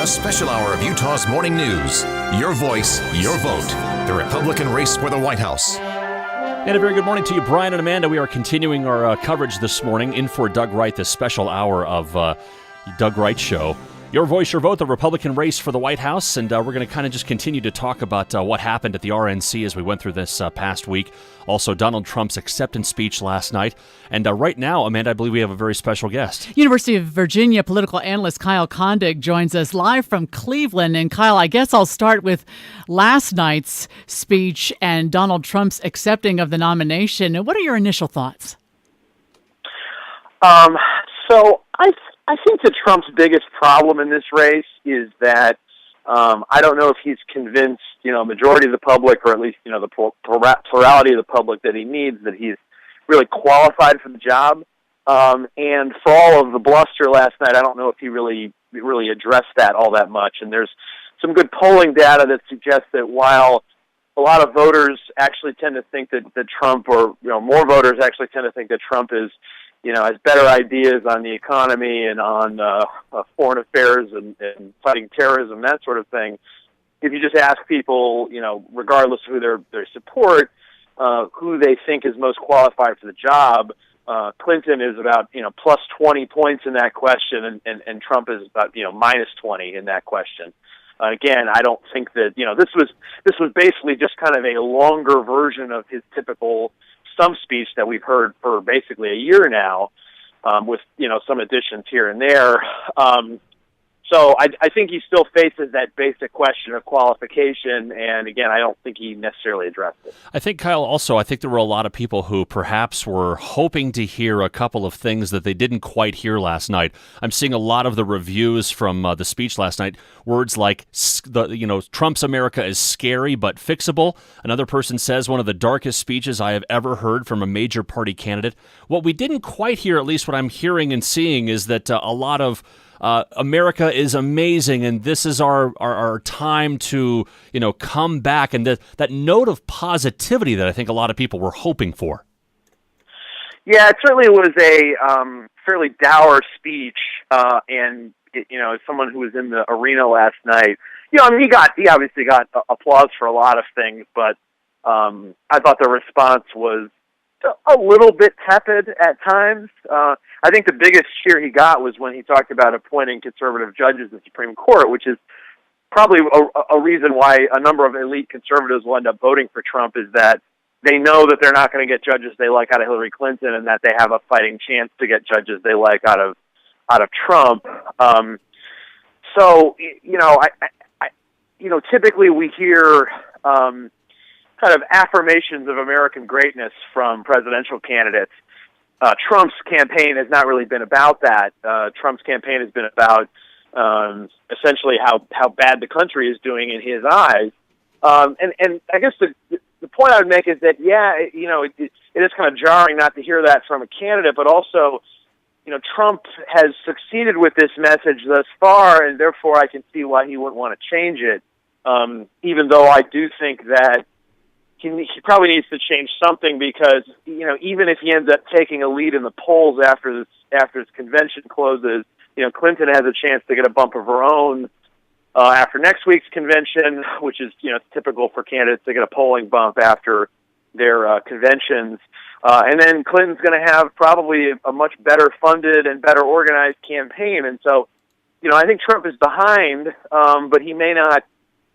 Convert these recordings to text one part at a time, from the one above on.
A special hour of Utah's morning news. Your voice, your vote. The Republican race for the White House. And a very good morning to you, Brian and Amanda. We are continuing our coverage this morning in for Doug Wright, this special hour of Doug Wright Show. Your voice, your vote, the Republican race for the White House. And we're going to kind of just continue to talk about what happened at the RNC as we went through this past week. Also, Donald Trump's acceptance speech last night. And right now, Amanda, I believe we have a very special guest. University of Virginia political analyst Kyle Kondik joins us live from Cleveland. And Kyle, I guess I'll start with last night's speech and Donald Trump's accepting of the nomination. What are your initial thoughts? So I think that Trump's biggest problem in this race is that I don't know if he's convinced, a majority of the public, or at least, the plurality of the public that he needs, that he's really qualified for the job. And for all of the bluster last night, I don't know if he really addressed that all that much. And there's some good polling data that suggests that while a lot of voters actually tend to think that Trump, or more voters actually tend to think that Trump is, has better ideas on the economy and on foreign affairs and fighting terrorism, that sort of thing. If you just ask people, regardless of who they support, who they think is most qualified for the job, Clinton is about plus 20 points in that question, and Trump is about minus 20 in that question. Again, I don't think that this was basically just kind of a longer version of his typical stump speech that we've heard for basically a year now, with some additions here and there. So I think he still faces that basic question of qualification, and again, I don't think he necessarily addressed it. I think, Kyle, also, I think there were a lot of people who perhaps were hoping to hear a couple of things that they didn't quite hear last night. I'm seeing a lot of the reviews from the speech last night, words like, Trump's America is scary but fixable. Another person says one of the darkest speeches I have ever heard from a major party candidate. What we didn't quite hear, at least what I'm hearing and seeing, is that a lot of America is amazing, and this is our time to come back, and that note of positivity that I think a lot of people were hoping for. Yeah, it certainly was a fairly dour speech, and as someone who was in the arena last night, he obviously got applause for a lot of things, but I thought the response was a little bit tepid at times. I think the biggest cheer he got was when he talked about appointing conservative judges to the Supreme Court, which is probably a reason why a number of elite conservatives will end up voting for Trump, is that they know that they're not going to get judges they like out of Hillary Clinton, and that they have a fighting chance to get judges they like out of Trump. Typically we hear kind of affirmations of American greatness from presidential candidates. Trump's campaign has not really been about that. Trump's campaign has been about essentially how bad the country is doing in his eyes. And I guess the point I would make is that, it is kind of jarring not to hear that from a candidate, but also, Trump has succeeded with this message thus far, and therefore I can see why he wouldn't want to change it. Even though I do think that he probably needs to change something, because even if he ends up taking a lead in the polls after his convention closes, Clinton has a chance to get a bump of her own after next week's convention, which is typical for candidates to get a polling bump after their conventions, and then Clinton's going to have probably a much better funded and better organized campaign, and so I think Trump is behind, but he may not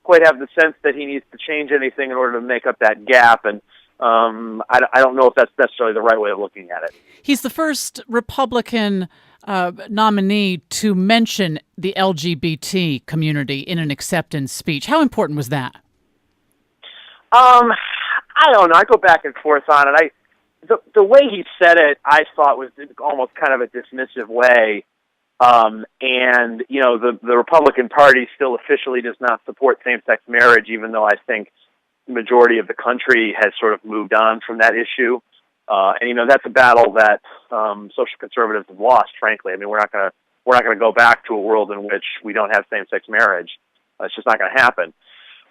quite have the sense that he needs to change anything in order to make up that gap, and I don't know if that's necessarily the right way of looking at it. He's the first Republican nominee to mention the LGBT community in an acceptance speech. How important was that? I don't know. I go back and forth on it. The way he said it, I thought was almost kind of a dismissive way. And the Republican Party still officially does not support same-sex marriage, even though I think the majority of the country has sort of moved on from that issue. And that's a battle that social conservatives have lost, frankly. I mean, we're not going to go back to a world in which we don't have same-sex marriage. It's just not going to happen.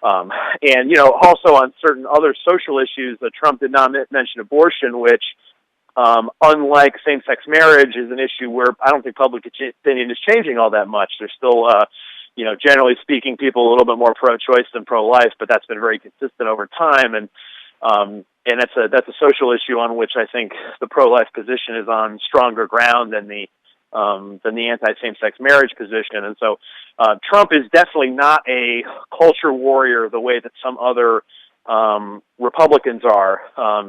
And also on certain other social issues, Trump did not mention abortion, which unlike same-sex marriage, is an issue where I don't think public opinion is changing all that much. There's still, generally speaking, people a little bit more pro-choice than pro-life, but that's been very consistent over time. And that's a social issue on which I think the pro-life position is on stronger ground than the anti-same-sex marriage position. And so Trump is definitely not a culture warrior the way that some other Republicans are.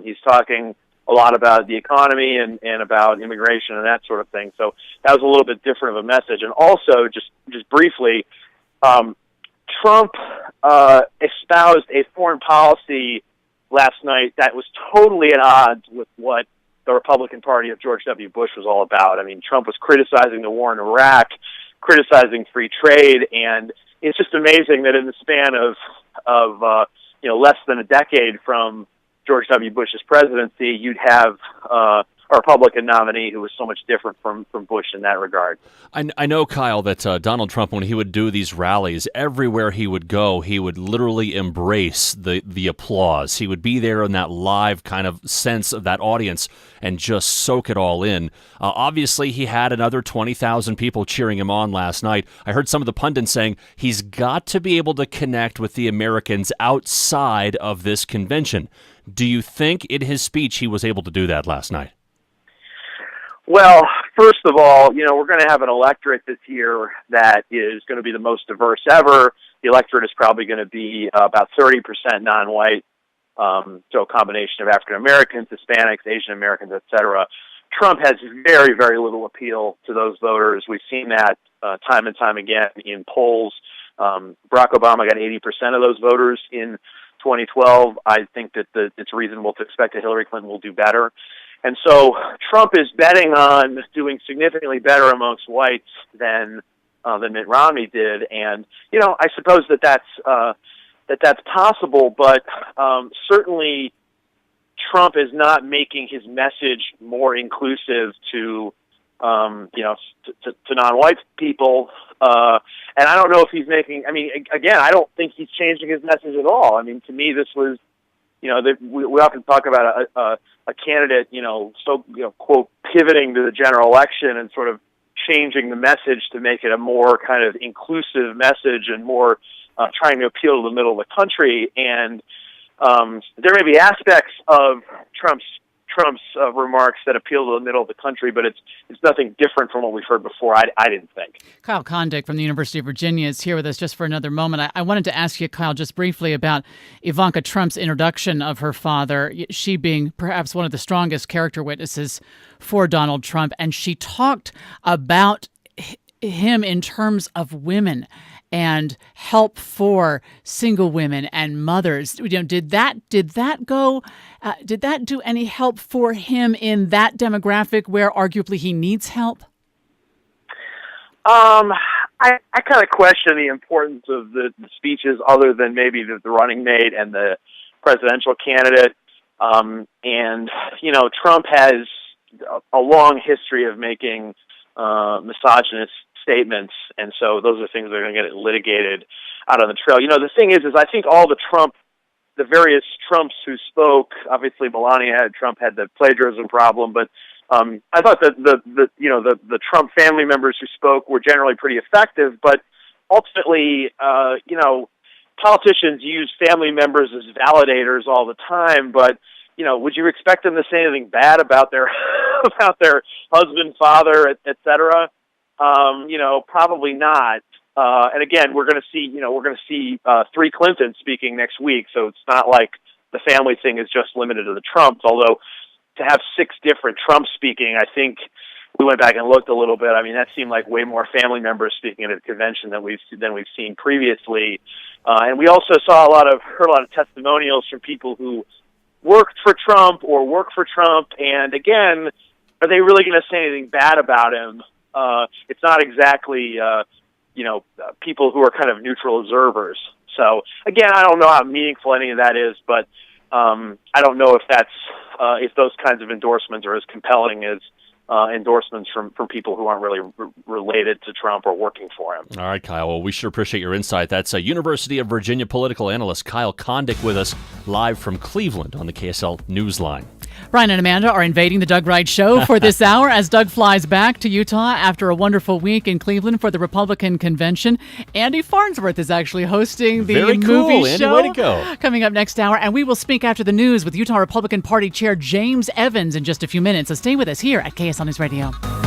He's talking a lot about the economy and about immigration and that sort of thing. So that was a little bit different of a message. And also, just briefly, Trump espoused a foreign policy last night that was totally at odds with what the Republican Party of George W. Bush was all about. I mean, Trump was criticizing the war in Iraq, criticizing free trade, and it's just amazing that in the span of less than a decade from George W. Bush's presidency, you'd have a Republican nominee who was so much different from Bush in that regard. I know, Kyle, that Donald Trump, when he would do these rallies, everywhere he would go, he would literally embrace the applause. He would be there in that live kind of sense of that audience and just soak it all in. Obviously, he had another 20,000 people cheering him on last night. I heard some of the pundits saying he's got to be able to connect with the Americans outside of this convention. Do you think in his speech he was able to do that last night? Well, first of all, we're going to have an electorate this year that is going to be the most diverse ever. The electorate is probably going to be about 30% non-white, so a combination of African Americans, Hispanics, Asian Americans, etc. Trump has very, very little appeal to those voters. We've seen that time and time again in polls. Barack Obama got 80% of those voters in 2012. I think that it's reasonable to expect that Hillary Clinton will do better. And so Trump is betting on doing significantly better amongst whites than Mitt Romney did. And, I suppose that's possible, but certainly Trump is not making his message more inclusive to non-white people. And I don't know if he's making, again, I don't think he's changing his message at all. I mean, to me, this was, we often talk about a candidate, quote, pivoting to the general election and sort of changing the message to make it a more kind of inclusive message and more trying to appeal to the middle of the country. And there may be aspects of Trump's remarks that appeal to the middle of the country, but it's nothing different from what we've heard before, I didn't think. Kyle Kondik from the University of Virginia is here with us just for another moment. I wanted to ask you, Kyle, just briefly about Ivanka Trump's introduction of her father, she being perhaps one of the strongest character witnesses for Donald Trump, and she talked about him in terms of women and help for single women and mothers. Did that do any help for him in that demographic where arguably he needs help? I kind of question the importance of the speeches other than maybe the running mate and the presidential candidate. Trump has a long history of making misogynist statements, and so those are things that are going to get litigated out on the trail. The thing is I think all the various Trumps who spoke, obviously Trump had the plagiarism problem, but I thought that the Trump family members who spoke were generally pretty effective, but ultimately, politicians use family members as validators all the time, but would you expect them to say anything bad about their about their husband, father, et cetera? Probably not. And again, we're going to see 3 Clintons speaking next week, so it's not like the family thing is just limited to the Trumps. Although to have 6 different Trumps speaking, I think we went back and looked a little bit. I mean, that seemed like way more family members speaking at a convention than we've seen previously. And we also heard a lot of testimonials from people who worked for Trump or work for Trump. And again, are they really going to say anything bad about him? It's not exactly, people who are kind of neutral observers. So again, I don't know how meaningful any of that is, but I don't know if if those kinds of endorsements are as compelling as endorsements from people who aren't really related to Trump or working for him. All right, Kyle. Well, we sure appreciate your insight. That's a University of Virginia political analyst Kyle Kondik with us live from Cleveland on the KSL Newsline. Brian and Amanda are invading the Doug Wright Show for this hour as Doug flies back to Utah after a wonderful week in Cleveland for the Republican convention. Andy Farnsworth is actually hosting the Very cool, movie Andy, show. way to go. Coming up next hour, and we will speak after the news with Utah Republican Party Chair James Evans in just a few minutes. So stay with us here at KSL News Radio.